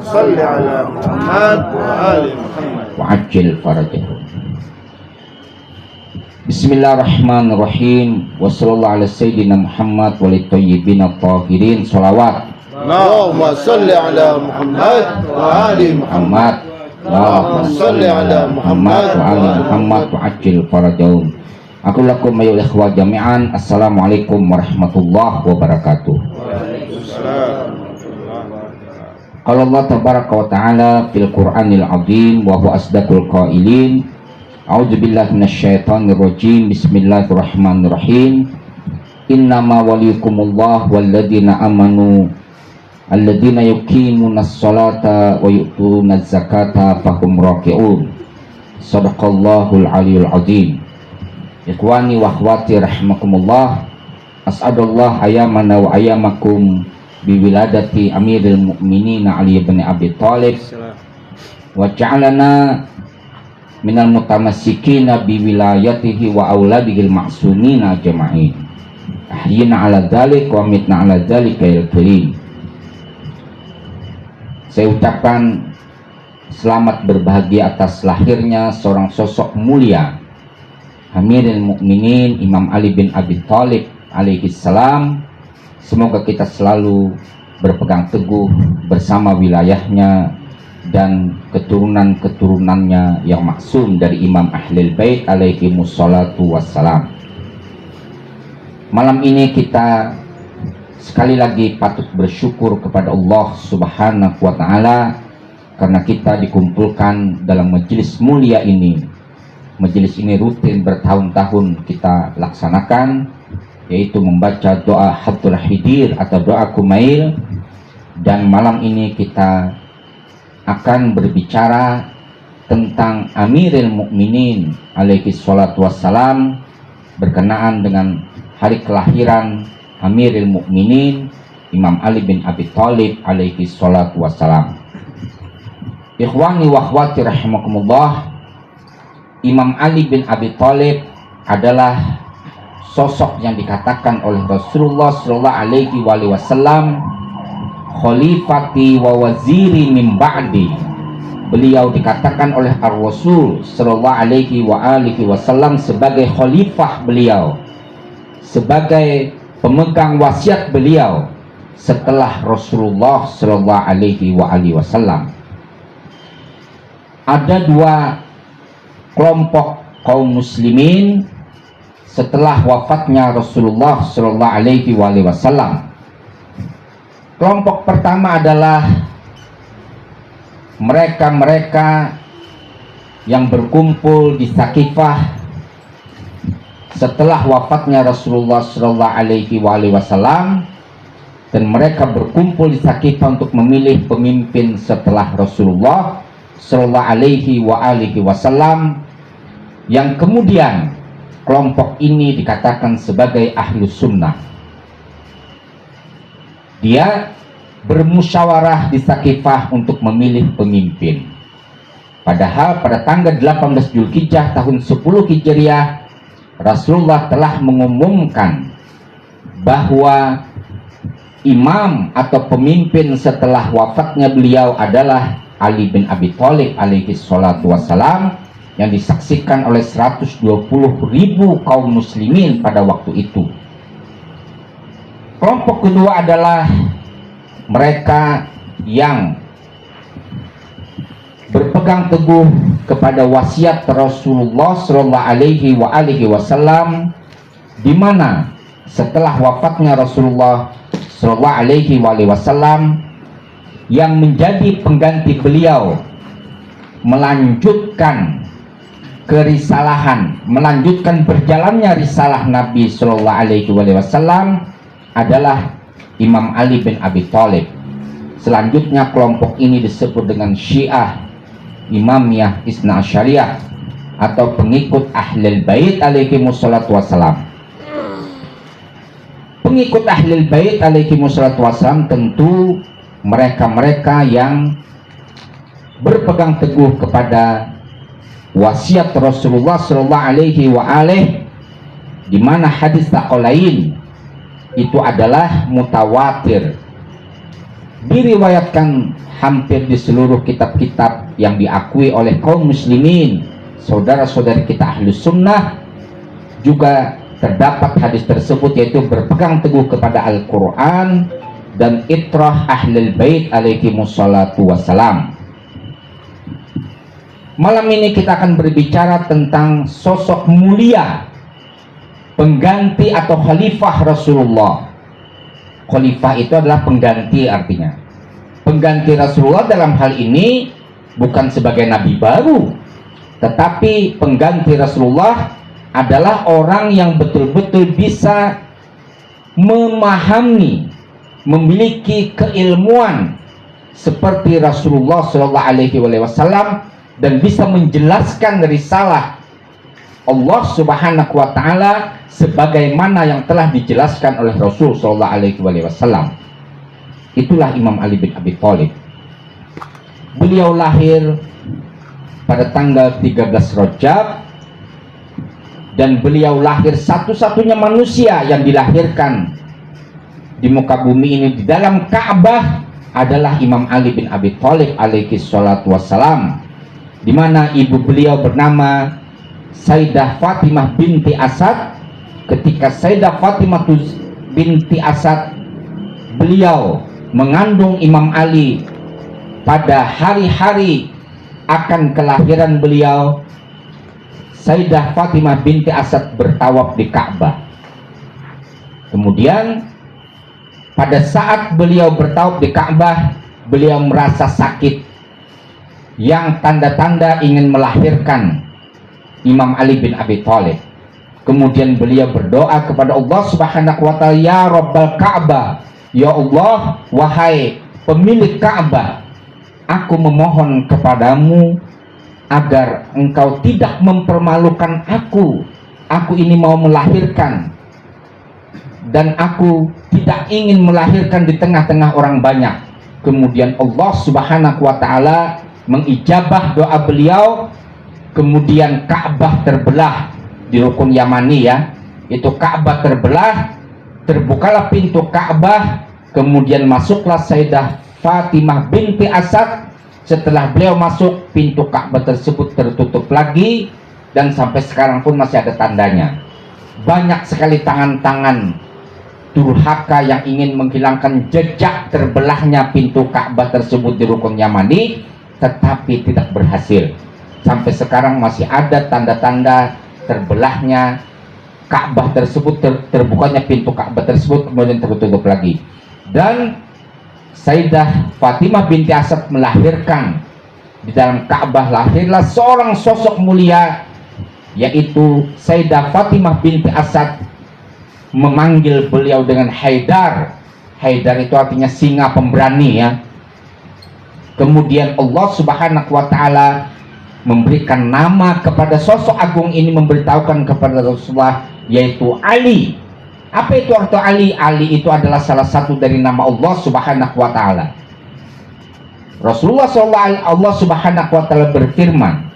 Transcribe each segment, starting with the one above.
صل على محمد وآل محمد وعجل فرجهم. Bismillahirrahmanirrahim. Wassallallahu ala sayyidina Muhammad walil thayyibin at-tahirin. Shalawat. Allahumma salli ala Muhammad wa ali Muhammad. Allahumma salli ala Muhammad wa ali Muhammad wa ajil farajahum. Aku lakum mayul ikhwah jami'an. Assalamualaikum warahmatullahi wabarakatuh. Qala Allah tabaraka wa ta'ala fil Qur'anil azim wa huwa asdaqul qailin. A'udzu billahi minasyaitonir rajim. Bismillahirrahmanirrahim. Innama waliyukumullah walladzina amanu alladzina yuqimunas sholata wa yu'tunaz zakata fahum raki'un. Shadaqallahul aliyyul azim. Ikhwani wa akhwati rahimakumullah. As'adallah ayamana wa ayamakum biwiladati amiril mu'minin Ali bin Abi Thalib wa ja'alana minal mutamassikina biwilayatihi wa auladihil ma'sumina jama'in. Ahyina ala dzalik wa mitna ala dzalika ya karim. Saya ucapkan selamat berbahagia atas lahirnya seorang sosok mulia, Amirul Mukminin Imam Ali bin Abi Thalib alaihi salam. Semoga kita selalu berpegang teguh bersama wilayahnya dan keturunan-keturunannya yang maksum dari Imam Ahlul Bait alaihi musholatu wassalam. Malam ini kita sekali lagi patut bersyukur kepada Allah Subhanahu wa ta'ala karena kita dikumpulkan dalam majelis mulia ini. Majelis ini rutin bertahun-tahun kita laksanakan, yaitu membaca doa Hatul Hidir atau doa Kumail. Dan malam ini kita akan berbicara tentang Amirul Mukminin alaihi salatu wassalam berkenaan dengan hari kelahiran Amirul Mukminin Imam Ali bin Abi Thalib alaihi salatu wassalam. Ikhwani wa akhwati rahimakumullah, Imam Ali bin Abi Thalib adalah sosok yang dikatakan oleh Rasulullah sallallahu alaihi wasallam khalifati wa waziri min ba'di. Beliau dikatakan oleh Ar-Rasul sallallahu alaihi wasallam sebagai khalifah beliau, sebagai pemegang wasiat beliau setelah Rasulullah sallallahu alaihi wasallam. Ada dua kelompok kaum muslimin setelah wafatnya Rasulullah sallallahu alaihi wasallam. Kelompok pertama adalah mereka-mereka yang berkumpul di Saqifah setelah wafatnya Rasulullah sallallahu alaihi wasallam, dan mereka berkumpul di Saqifah untuk memilih pemimpin setelah Rasulullah sallallahu alaihi wasallam, yang kemudian kelompok ini dikatakan sebagai Ahlus Sunnah. Dia bermusyawarah di Saqifah untuk memilih pemimpin. Padahal pada tanggal 18 Zulhijjah tahun 10 Hijriah, Rasulullah telah mengumumkan bahwa imam atau pemimpin setelah wafatnya beliau adalah Ali bin Abi Thalib alaihi salatu wassalam, yang disaksikan oleh 120.000 kaum muslimin pada waktu itu. Kelompok kedua adalah mereka yang berpegang teguh kepada wasiat Rasulullah sallallahu alaihi wasallam, di mana setelah wafatnya Rasulullah sallallahu alaihi wasallam, yang menjadi pengganti beliau melanjutkan kerisalahan, melanjutkan berjalannya risalah Nabi sallallahu alaihi wasallam adalah Imam Ali bin Abi Thalib. Selanjutnya kelompok ini disebut dengan Syiah Imamiyah Isna Asyariyah atau pengikut Ahlul Bait alaihi musholatu wassalam. Pengikut Ahlul Bait alaihi musholatu wassalam tentu mereka-mereka yang berpegang teguh kepada wasiat Rasulullah sallallahu alaihi wasallam, di mana hadis taqolain itu adalah mutawatir. diriwayatkan hampir di seluruh kitab-kitab yang diakui oleh kaum muslimin, saudara-saudari kita ahlus sunnah, juga terdapat hadis tersebut, yaitu berpegang teguh kepada Al-Quran dan itrah ahlul bait alaihimussalatu wassalam. Malam ini kita akan berbicara tentang sosok mulia, pengganti atau khalifah Rasulullah. Khalifah itu adalah pengganti, artinya pengganti Rasulullah dalam hal ini bukan sebagai nabi baru, tetapi pengganti Rasulullah adalah orang yang betul-betul bisa memahami, memiliki keilmuan seperti Rasulullah SAW, dan bisa menjelaskan risalah Allah Subhanahu wa Ta'ala sebagaimana yang telah dijelaskan oleh Rasul SAW. Itulah Imam Ali bin Abi Thalib. Beliau lahir pada tanggal 13 Rajab, dan beliau lahir satu-satunya manusia yang dilahirkan di muka bumi ini di dalam Ka'bah adalah Imam Ali bin Abi Thalib alaihi salatu wassalam, di mana ibu beliau bernama Sayyidah Fatimah binti Asad. Ketika Sayyidah Fatimah binti Asad beliau mengandung Imam Ali, pada hari-hari akan kelahiran beliau, Sayyidah Fatimah binti Asad bertawaf di Ka'bah. Kemudian pada saat beliau bertawaf di Ka'bah, beliau merasa sakit yang tanda-tanda ingin melahirkan Imam Ali bin Abi Thalib. Kemudian beliau berdoa kepada Allah Subhanahu wa Ta'ala, ya Rabbal Ka'bah, ya Allah, wahai pemilik Ka'bah, aku memohon kepadamu agar engkau tidak mempermalukan aku. Aku ini mau melahirkan, dan aku tidak ingin melahirkan di tengah-tengah orang banyak. Kemudian Allah Subhanahu wa Ta'ala mengijabah doa beliau. Kemudian Ka'bah terbelah di rukun Yamani, ya, itu Ka'bah terbelah, terbukalah pintu Ka'bah, kemudian masuklah Sayyidah Fatimah binti Asad. Setelah beliau masuk, pintu Ka'bah tersebut tertutup lagi, dan sampai sekarang pun masih ada tandanya. Banyak sekali tangan-tangan durhaka yang ingin menghilangkan jejak terbelahnya pintu Ka'bah tersebut di rukun Yamani, tetapi tidak berhasil. Sampai sekarang masih ada tanda-tanda terbelahnya Ka'bah tersebut, terbukanya pintu Ka'bah tersebut, kemudian tertutup lagi. Dan Sayyidah Fatimah binti Asad melahirkan di dalam Ka'bah, lahirlah seorang sosok mulia, yaitu Sayyidah Fatimah binti Asad memanggil beliau dengan Haidar. Haidar itu artinya singa pemberani, ya. Kemudian Allah Subhanahu wa Ta'ala memberikan nama kepada sosok agung ini, memberitahukan kepada Rasulullah, yaitu Ali. Apa itu arti Ali? Ali itu adalah salah satu dari nama Allah Subhanahu wa Ta'ala. Rasulullah SAW, Allah Subhanahu wa Ta'ala berfirman,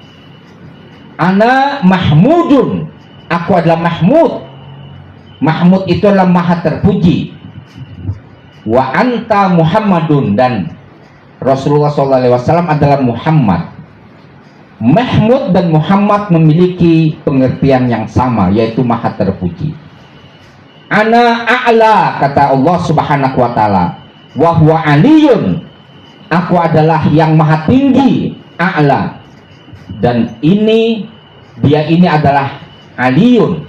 Ana Mahmudun, aku adalah Mahmud. Mahmud itu adalah maha terpuji. Wa anta Muhammadun, dan Rasulullah SAW adalah Muhammad. Mahmud dan Muhammad memiliki pengertian yang sama, yaitu maha terpuji. Ana a'la, kata Allah Subhanahu wa Ta'ala, wa huwa aliyun, aku adalah yang maha tinggi, a'la, dan dia ini adalah aliyun,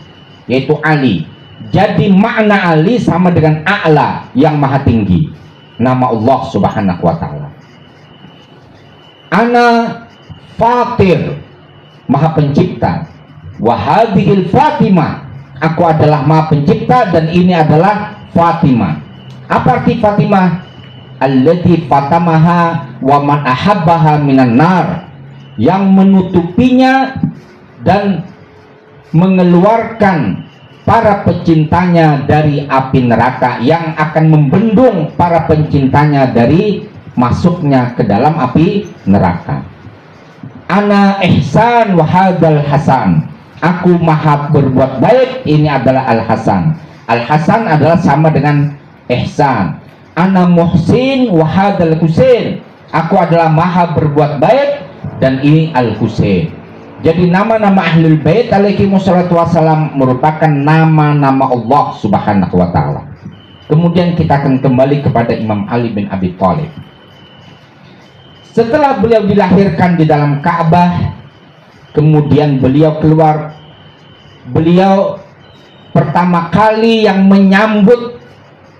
yaitu Ali. Jadi makna Ali sama dengan a'la, yang maha tinggi, nama Allah Subhanahu wa Ta'ala. Ana Fatir, maha pencipta. Wa hadhil Fatimah, aku adalah maha pencipta, dan ini adalah Fatimah. Apa arti Fatimah? Allati fatamaha wa man ahabbaha minan nar, yang menutupinya dan mengeluarkan para pecintanya dari api neraka, yang akan membendung para pencintanya dari masuknya ke dalam api neraka. Ana ihsan wa hadal hasan, aku maha berbuat baik, ini adalah Al Hasan. Al Hasan adalah sama dengan ihsan. ana muhsin wa hadzal Husain. Aku adalah maha berbuat baik dan ini Al-Husain. Jadi nama-nama Ahlul Bait alaihi wassalatu wassalam merupakan nama-nama Allah Subhanahu wa taala. Kemudian kita akan kembali kepada Imam Ali bin Abi Thalib. Setelah beliau dilahirkan di dalam Ka'bah, kemudian beliau keluar. Beliau pertama kali yang menyambut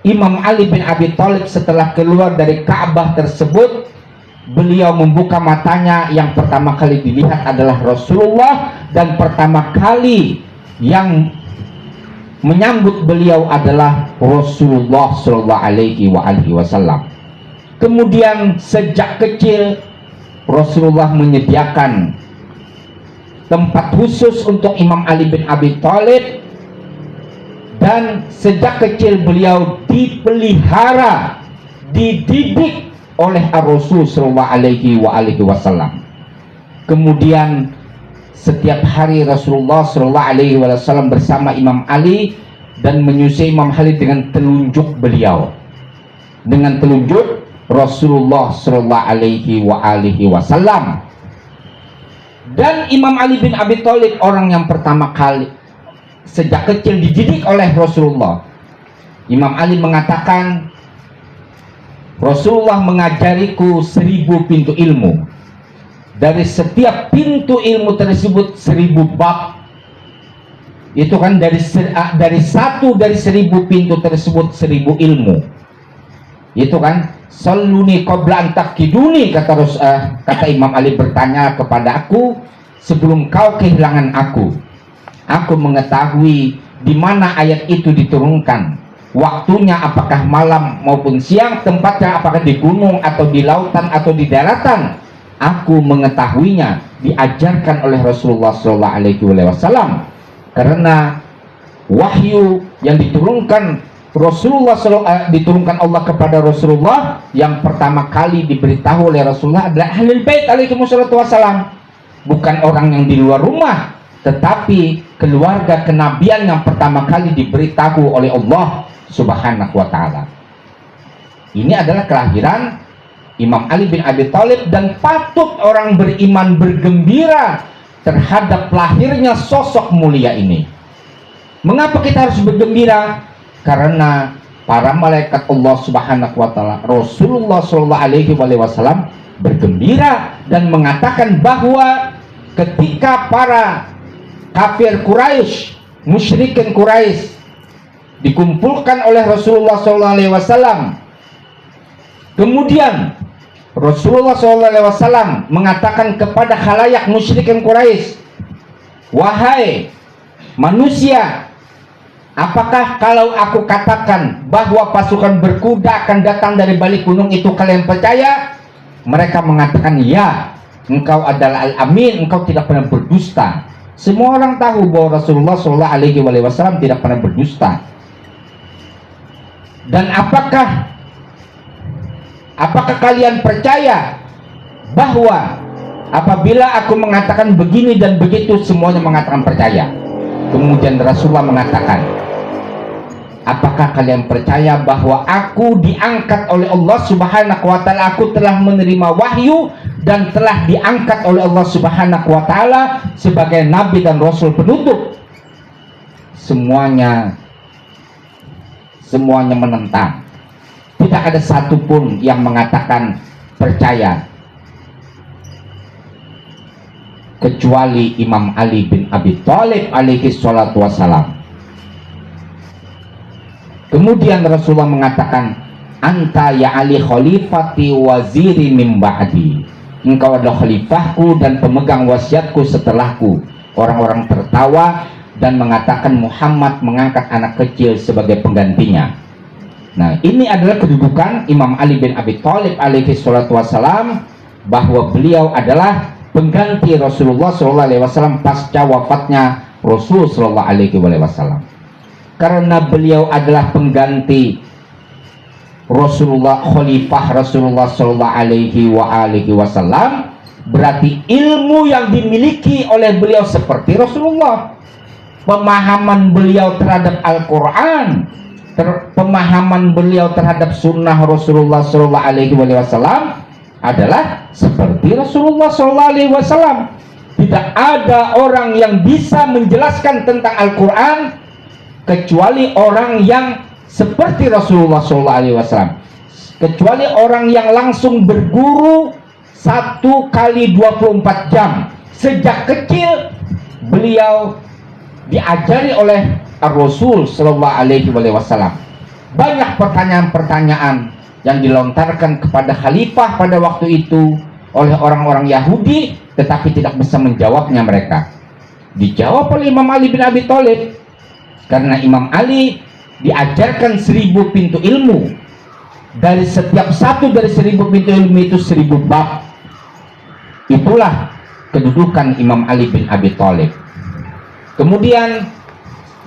Imam Ali bin Abi Thalib setelah keluar dari Ka'bah tersebut, beliau membuka matanya, yang pertama kali dilihat adalah Rasulullah, dan pertama kali yang menyambut beliau adalah Rasulullah Shallallahu Alaihi Wasallam. Kemudian sejak kecil Rasulullah menyediakan tempat khusus untuk Imam Ali bin Abi Thalib, dan sejak kecil beliau dipelihara, dididik oleh Rasul Sallallahu Alaihi Wasallam. Kemudian setiap hari Rasulullah Sallallahu Alaihi Wasallam bersama Imam Ali dan menyusui Imam Ali dengan telunjuk beliau, dengan telunjuk Rasulullah Sallallahu Alaihi Wasallam. Dan Imam Ali bin Abi Thalib orang yang pertama kali sejak kecil dididik oleh Rasulullah. Imam Ali mengatakan, Rasulullah mengajariku 1000 pintu ilmu. Dari setiap pintu ilmu tersebut 1000 bab. Itu kan dari 1000 pintu tersebut 1000 ilmu. Itu kan saluni qabla an taqiduni, kata Imam Ali bertanya kepada aku sebelum kau kehilangan aku. Aku mengetahui di mana ayat itu diturunkan. Waktunya apakah malam maupun siang, tempatnya apakah di gunung atau di lautan atau di daratan. Aku mengetahuinya, diajarkan oleh Rasulullah SAW. Karena wahyu yang diturunkan diturunkan Allah kepada Rasulullah, yang pertama kali diberitahu oleh Rasulullah adalah Ahlul Bait alaihi wassalam. Bukan orang yang di luar rumah, tetapi keluarga kenabian yang pertama kali diberitahu oleh Allah Subhanahu wa ta'ala. Ini adalah kelahiran Imam Ali bin Abi Thalib, dan patut orang beriman bergembira terhadap lahirnya sosok mulia ini. Mengapa kita harus bergembira? Karena para malaikat Allah Subhanahu wa ta'ala, Rasulullah Shallallahu Alaihi Wasallam bergembira dan mengatakan bahwa ketika para kafir Quraisy, musyrikin Quraisy dikumpulkan oleh Rasulullah SAW, kemudian Rasulullah SAW mengatakan kepada khalayak musyrikin Quraisy, wahai manusia, apakah kalau aku katakan bahwa pasukan berkuda akan datang dari balik gunung itu kalian percaya? Mereka mengatakan, ya, engkau adalah al-amin, engkau tidak pernah berdusta. Semua orang tahu bahwa Rasulullah SAW tidak pernah berdusta. Dan apakah kalian percaya bahwa apabila aku mengatakan begini dan begitu, semuanya mengatakan percaya? Kemudian Rasulullah mengatakan, apakah kalian percaya bahwa aku diangkat oleh Allah Subhanahu wa ta'ala, aku telah menerima wahyu dan telah diangkat oleh Allah Subhanahu wa ta'ala sebagai nabi dan rasul penutup? Semuanya menentang. Tidak ada satupun yang mengatakan percaya, kecuali Imam Ali bin Abi Thalib alaihi salatu wassalam. Kemudian Rasulullah mengatakan, anta ya Ali khalifati waziri min ba'di. Engkau adalah khalifahku dan pemegang wasiatku setelahku. Orang-orang tertawa dan mengatakan Muhammad mengangkat anak kecil sebagai penggantinya. Nah, ini adalah kedudukan Imam Ali bin Abi Thalib alaihi salatu wassalam, bahwa beliau adalah pengganti Rasulullah SAW pasca wafatnya Rasul SAW. Karena beliau adalah pengganti Rasulullah, khalifah Rasulullah SAW, berarti ilmu yang dimiliki oleh beliau seperti Rasulullah. Pemahaman beliau terhadap Al-Quran, pemahaman beliau terhadap sunnah Rasulullah Sallallahu Alaihi Wasallam adalah seperti Rasulullah Sallallahu Alaihi Wasallam. Tidak ada orang yang bisa menjelaskan tentang Al-Quran kecuali orang yang seperti Rasulullah Sallallahu Alaihi Wasallam, kecuali orang yang langsung berguru 1 kali 24 jam. Sejak kecil beliau diajari oleh Rasul Sallallahu Alaihi Wasallam. Banyak pertanyaan-pertanyaan yang dilontarkan kepada khalifah pada waktu itu oleh orang-orang Yahudi, tetapi tidak bisa menjawabnya mereka. Dijawab oleh Imam Ali bin Abi Thalib, karena Imam Ali diajarkan 1000 pintu ilmu. Dari setiap satu dari 1000 pintu ilmu itu 1000 bab. Itulah kedudukan Imam Ali bin Abi Thalib. Kemudian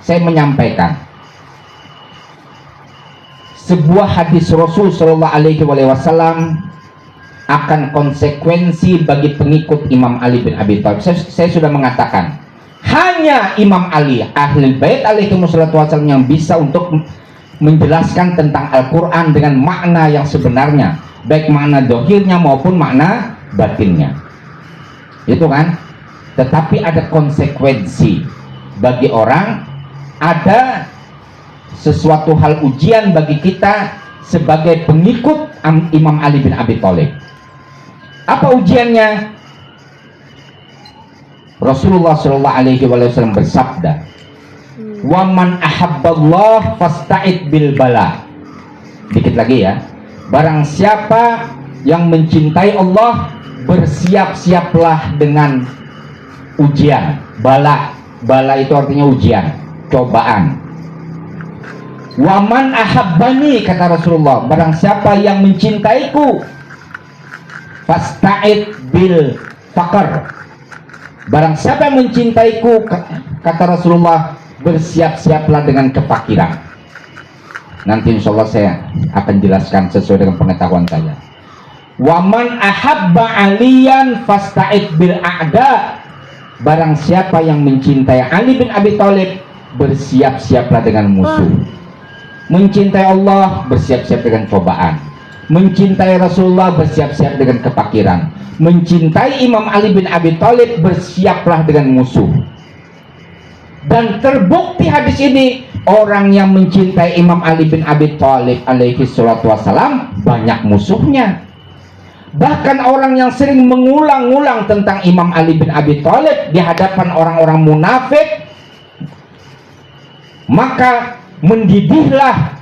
saya menyampaikan sebuah hadis Rasul Sallallahu Alaihi Wasallam akan konsekuensi bagi pengikut Imam Ali bin Abi Thalib. Saya sudah mengatakan, hanya Imam Ali Ahlul Bait alaihi wassalam yang bisa untuk menjelaskan tentang Al-Quran dengan makna yang sebenarnya, baik makna dohirnya maupun makna batinnya. Itu kan? Tetapi ada konsekuensi bagi orang, ada sesuatu hal ujian bagi kita sebagai pengikut Imam Ali bin Abi Thalib. Apa ujiannya? Rasulullah Sallallahu Alaihi Wasallam bersabda, "Wa man ahabballah fasta'id bil bala." Dikit lagi ya. Barang siapa yang mencintai Allah, bersiap-siaplah dengan ujian. Bala itu artinya ujian, cobaan. Waman ahabbani, kata Rasulullah, barang siapa yang mencintaiku, fasta'id bil faqr. Barang siapa yang mencintaiku, kata Rasulullah, bersiap-siaplah dengan kefakiran. Nanti insya Allah saya akan jelaskan sesuai dengan pengetahuan saya. Waman ahabba aliyan fasta'id bil a'da. Barang siapa yang mencintai Ali bin Abi Thalib, bersiap-siaplah dengan musuh. Mencintai Allah, bersiap-siap dengan cobaan. Mencintai Rasulullah, bersiap-siap dengan kefakiran. Mencintai Imam Ali bin Abi Thalib, bersiaplah dengan musuh. Dan terbukti hadis ini, orang yang mencintai Imam Ali bin Abi Thalib alaihi salatu wassalam banyak musuhnya. Bahkan orang yang sering mengulang-ulang tentang Imam Ali bin Abi Thalib di hadapan orang-orang munafik, maka mendidihlah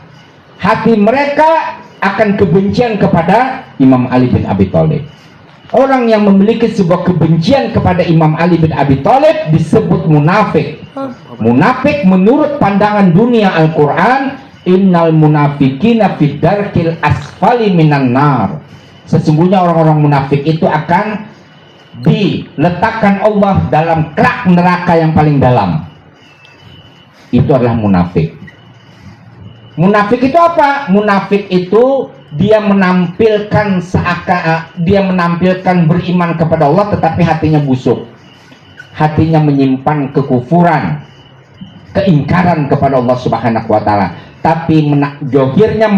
hati mereka akan kebencian kepada Imam Ali bin Abi Thalib. Orang yang memiliki sebuah kebencian kepada Imam Ali bin Abi Thalib disebut munafik. Munafik menurut pandangan dunia Al-Quran, innal munafikina fid darkil asfali minan nar. Sesungguhnya orang-orang munafik itu akan diletakkan Allah dalam kerak neraka yang paling dalam. Itu adalah munafik. Munafik itu apa? Munafik itu dia menampilkan dia menampilkan beriman kepada Allah, tetapi hatinya busuk. Hatinya menyimpan kekufuran, keingkaran kepada Allah Subhanahu wa taala. Tapi johirnya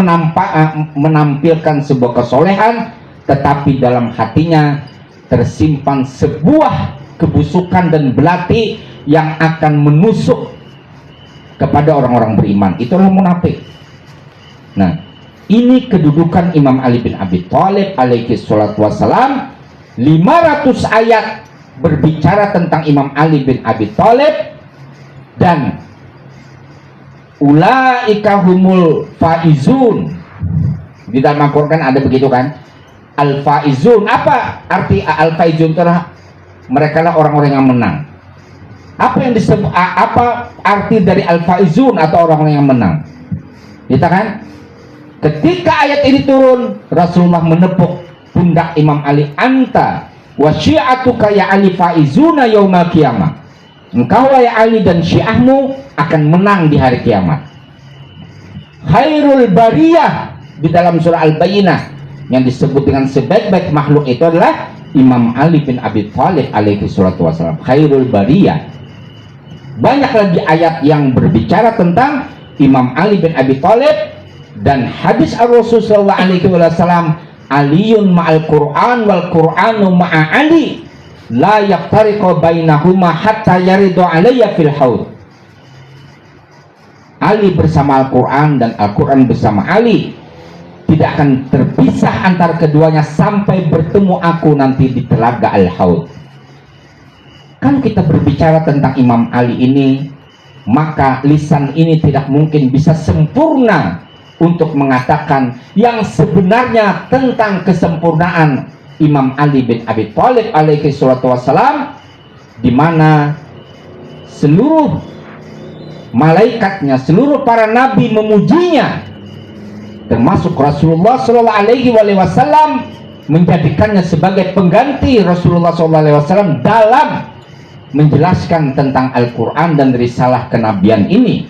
menampilkan sebuah kesolehan, tetapi dalam hatinya tersimpan sebuah kebusukan dan belati yang akan menusuk kepada orang-orang beriman. Itulah munafik. Nah, ini kedudukan Imam Ali bin Abi Thalib alaihi salatu wassalam. 500 ayat berbicara tentang Imam Ali bin Abi Thalib, dan ulaika humul faizun. Di dalam Al-Quran ada begitu kan? Al-faizun. Apa arti al-faizun? Mereka lah orang-orang yang menang. Apa yang disebut, apa arti dari al-faizun atau orang-orang yang menang? Kita kan? Ketika ayat ini turun, Rasulullah menepuk pundak Imam Ali, anta wa syi'atuka ya Ali faizuna yaumal qiyamah. Engkau ya Ali dan syiahmu akan menang di hari kiamat. Khairul bariyah di dalam surah Al-Bayyinah yang disebut dengan sebaik-baik makhluk itu adalah Imam Ali bin Abi Thalib alaihi salatu wasallam. Khairul bariyah. Banyak lagi ayat yang berbicara tentang Imam Ali bin Abi Thalib, dan hadis Rasul sallallahu alaihi wasallam, Aliyun ma'al Qur'an wal Qur'anu ma'a Ali la yaftariqu bainahuma hatta yaridu alayya fil haud. Ali bersama Al-Quran dan Al-Quran bersama Ali tidak akan terpisah antara keduanya sampai bertemu aku nanti di telaga Al-Haud. Kalau kita berbicara tentang Imam Ali ini, maka lisan ini tidak mungkin bisa sempurna untuk mengatakan yang sebenarnya tentang kesempurnaan Imam Ali bin Abi Thalib alaihi salatu wassalam, di mana seluruh malaikatnya, seluruh para nabi memujinya, termasuk Rasulullah sallallahu alaihi wasallam, menjadikannya sebagai pengganti Rasulullah sallallahu alaihi wasallam dalam menjelaskan tentang Al-Quran dan risalah kenabian ini,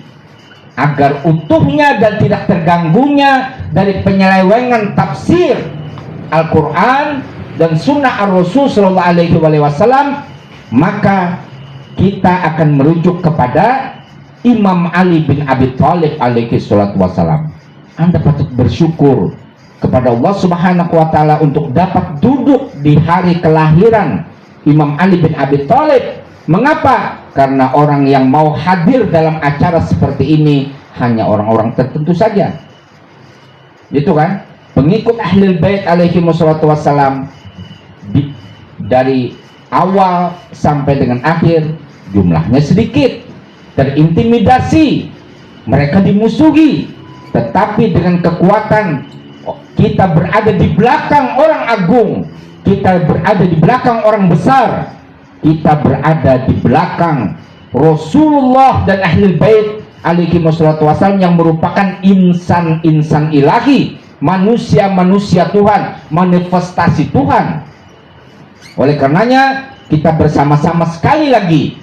agar utuhnya dan tidak terganggunya dari penyelewengan tafsir Al-Quran dan sunnah Ar-Rasul sallallahu alaihi wasallam. Maka kita akan merujuk kepada Imam Ali bin Abi Thalib alaihi salatu wassalam. Anda patut bersyukur kepada Allah subhanahu wa ta'ala untuk dapat duduk di hari kelahiran Imam Ali bin Abi Thalib. Mengapa? Karena orang yang mau hadir dalam acara seperti ini hanya orang-orang tertentu saja. Itu kan? Pengikut Ahlul Bait alaihi salatu wassalam, dari awal sampai dengan akhir jumlahnya sedikit, terintimidasi, mereka dimusuhi, tetapi dengan kekuatan kita berada di belakang orang agung, kita berada di belakang orang besar, kita berada di belakang Rasulullah dan Ahlul Bait alaihi wassalatu wassalam yang merupakan insan-insan ilahi, manusia-manusia Tuhan, manifestasi Tuhan. Oleh karenanya kita bersama-sama sekali lagi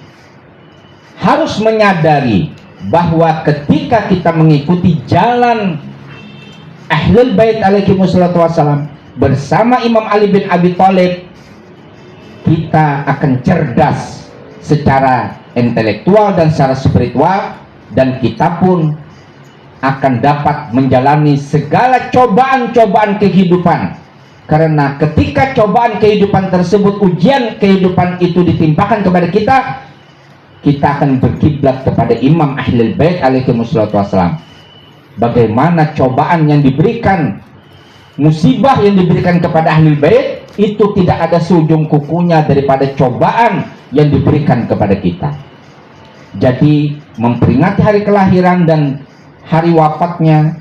harus menyadari bahwa ketika kita mengikuti jalan Ahlul Bait alaihi wassalatu wassalam bersama Imam Ali bin Abi Thalib, kita akan cerdas secara intelektual dan secara spiritual, dan kita pun akan dapat menjalani segala cobaan-cobaan kehidupan. Karena ketika cobaan kehidupan tersebut, ujian kehidupan itu ditimpakan kepada kita, kita akan berkiblat kepada Imam Ahlul Bait alaihi wassalam. Bagaimana cobaan yang diberikan, musibah yang diberikan kepada Ahlul Bait itu tidak ada seujung kukunya daripada cobaan yang diberikan kepada kita. Jadi memperingati hari kelahiran dan hari wafatnya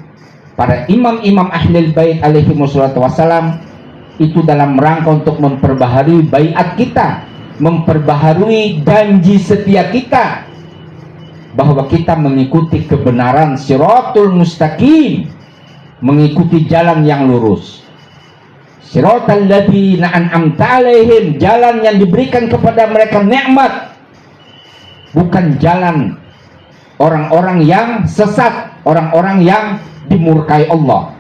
para imam-imam Ahlul Bait alaihi wassalam itu dalam rangka untuk memperbaharui baiat kita, memperbaharui janji setia kita bahwa kita mengikuti kebenaran siratul mustaqim, mengikuti jalan yang lurus. Siratal ladzina an'amta alaihim, jalan yang diberikan kepada mereka nikmat, bukan jalan orang-orang yang sesat, orang-orang yang dimurkai Allah.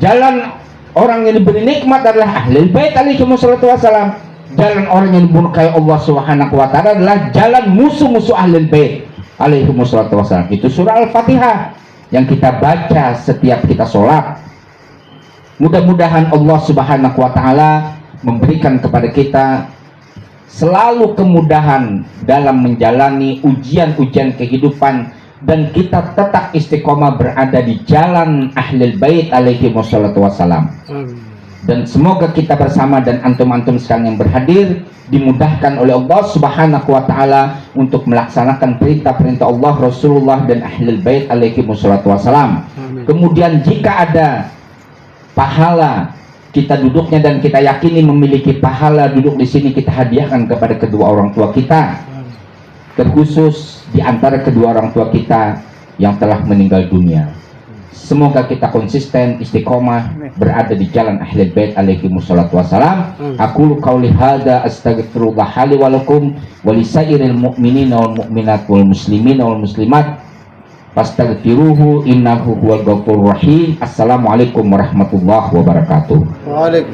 Jalan orang yang diberi nikmat adalah Ahlul Bait alaihi wassalam. Jalan orang yang dimurkai Allah subhanahu wa ta'ala adalah jalan musuh-musuh Ahlul Bait alaihi wassalam. Itu surah Al-Fatihah yang kita baca setiap kita sholat. Mudah-mudahan Allah subhanahu wa ta'ala memberikan kepada kita selalu kemudahan dalam menjalani ujian-ujian kehidupan, dan kita tetap istiqomah berada di jalan Ahlul Bait alaihi wassalam. Dan semoga kita bersama dan antum-antum sekalian yang berhadir dimudahkan oleh Allah subhanahu wa ta'ala untuk melaksanakan perintah-perintah Allah, Rasulullah dan Ahlul Bait alaihi wassalam. Kemudian jika ada pahala, kita duduknya dan kita yakini memiliki pahala duduk di sini, kita hadiahkan kepada kedua orang tua kita, terkhusus di antara kedua orang tua kita yang telah meninggal dunia. Semoga kita konsisten istiqomah berada di jalan Ahlul Bait alaihi wassalam. Aqulu qauli hadza astaghfirullah li wa lakum wa lisairil mu'minina wal mu'minat wal muslimina wal muslimat fastaghfiruhu innahu huwal ghafurur rahim. Assalamualaikum warahmatullahi wabarakatuh. Waalaikumsalam.